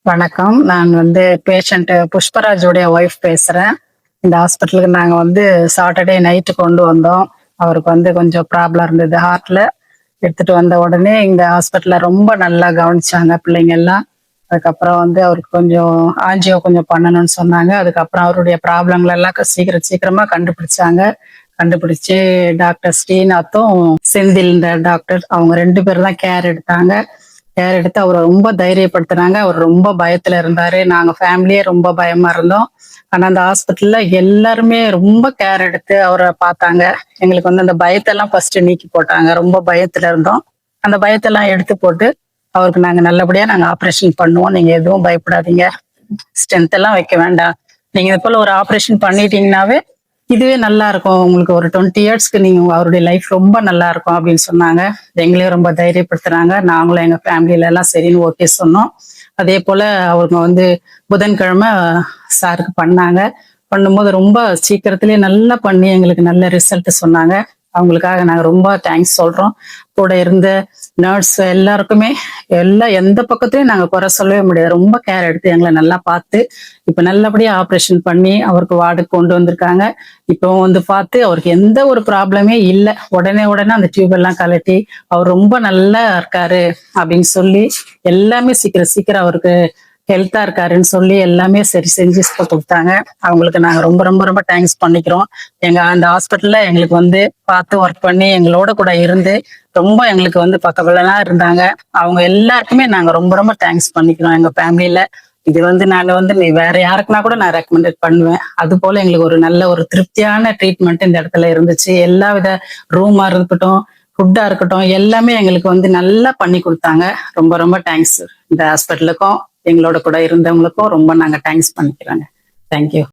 வணக்கம். நான் patient புஷ்பராஜோடைய wife பேசுறேன். இந்த ஹாஸ்பிட்டலுக்கு நாங்க சாட்டர்டே நைட்டு கொண்டு வந்தோம். அவருக்கு கொஞ்சம் ப்ராப்ளம் இருந்தது ஹார்ட்ல. எடுத்துட்டு வந்த உடனே இந்த ஹாஸ்பிட்டல்ல ரொம்ப நல்லா கவனிச்சாங்க பிள்ளைங்க எல்லாம். அதுக்கப்புறம் அவருக்கு கொஞ்சம் ஆஞ்சியோ கொஞ்சம் பண்ணணும்னு சொன்னாங்க. அதுக்கப்புறம் அவருடைய ப்ராப்ளங்கள் எல்லாம் சீக்கிரமா கண்டுபிடிச்சாங்க. கண்டுபிடிச்சு டாக்டர் ஸ்ரீநாத்தும் செந்தில் டாக்டர் அவங்க 2 பேர் தான் கேர் எடுத்தாங்க. கேர் எடுத்து அவரை ரொம்ப தைரியப்படுத்துனாங்க. அவர் ரொம்ப பயத்துல இருந்தாரு. நாங்க ஃபேமிலியே ரொம்ப பயமா இருந்தோம். ஆனா அந்த ஹாஸ்பிட்டல்ல எல்லாருமே ரொம்ப கேர் எடுத்து அவரை பார்த்தாங்க. எங்களுக்கு அந்த பயத்தெல்லாம் ஃபர்ஸ்ட் நீக்கி போட்டாங்க. ரொம்ப பயத்துல இருந்தோம். அந்த பயத்தெல்லாம் எடுத்து போட்டு அவருக்கு நாங்க நல்லபடியா ஆபரேஷன் பண்ணுவோம். நீங்க எதுவும் பயப்படாதீங்க. ஸ்ட்ரென்த் எல்லாம் வைக்க வேண்டாம். நீங்க இது போல ஒரு ஆபரேஷன் பண்ணிட்டீங்கன்னாவே இதுவே நல்லா இருக்கும். உங்களுக்கு ஒரு 20 இயர்ஸ்க்கு நீங்க அவருடைய லைஃப் ரொம்ப நல்லா இருக்கும் அப்படின்னு சொன்னாங்க. எங்களையும் ரொம்ப தைரியப்படுத்துறாங்க. நாங்களும் எங்க ஃபேமிலியில எல்லாம் சரின்னு ஓகே சொன்னோம். அதே போல அவங்க புதன்கிழமை சாருக்கு பண்ணாங்க. பண்ணும்போது ரொம்ப சீக்கிரத்திலேயே நல்லா பண்ணி எங்களுக்கு நல்ல ரிசல்ட் சொன்னாங்க. அவங்களுக்காக நாங்க ரொம்ப தேங்க்ஸ் சொல்றோம். கூட இருந்த நர்ஸ் எல்லாருக்குமே எந்த பக்கத்தையும் நாங்க குறை சொல்லவே முடியாது. ரொம்ப கேர் எடுத்து எங்களை நல்லா பார்த்து இப்ப நல்லபடியா ஆப்ரேஷன் பண்ணி அவருக்கு வார்டுக்கு கொண்டு வந்திருக்காங்க. இப்போ பார்த்து அவருக்கு எந்த ஒரு ப்ராப்ளமே இல்லை. உடனே அந்த டியூப் எல்லாம் கலட்டி அவர் ரொம்ப நல்லா இருக்காரு அப்படின்னு சொல்லி எல்லாமே சீக்கிரம் அவருக்கு ஹெல்த்தா இருக்காருன்னு சொல்லி எல்லாமே சரி செஞ்சு கொடுத்தாங்க. அவங்களுக்கு நாங்க ரொம்ப ரொம்ப ரொம்ப தேங்க்ஸ் பண்ணிக்கிறோம். அந்த ஹாஸ்பிட்டல்ல எங்களுக்கு பார்த்து ஒர்க் பண்ணி எங்களோட கூட இருந்து ரொம்ப எங்களுக்கு பக்கபலனா இருந்தாங்க. அவங்க எல்லாருக்குமே நாங்க ரொம்ப ரொம்ப தேங்க்ஸ் பண்ணிக்கிறோம். எங்க ஃபேமிலியில இது நான் நீ வேற யாருக்குன்னா கூட நான் ரெக்கமெண்டட் பண்ணுவேன். அது போல எங்களுக்கு ஒரு நல்ல ஒரு திருப்தியான ட்ரீட்மெண்ட் இந்த இடத்துல இருந்துச்சு. எல்லா வித ரூமா இருக்கட்டும், ஃபுட்டா இருக்கட்டும், எல்லாமே எங்களுக்கு நல்லா பண்ணி கொடுத்தாங்க. ரொம்ப ரொம்ப தேங்க்ஸ். இந்த ஹாஸ்பிட்டலுக்கும் எங்களோட கூட இருந்தவங்களுக்கும் ரொம்ப நாங்க தேங்க்ஸ் பண்ணிக்கிறோங்க. தேங்க்யூ.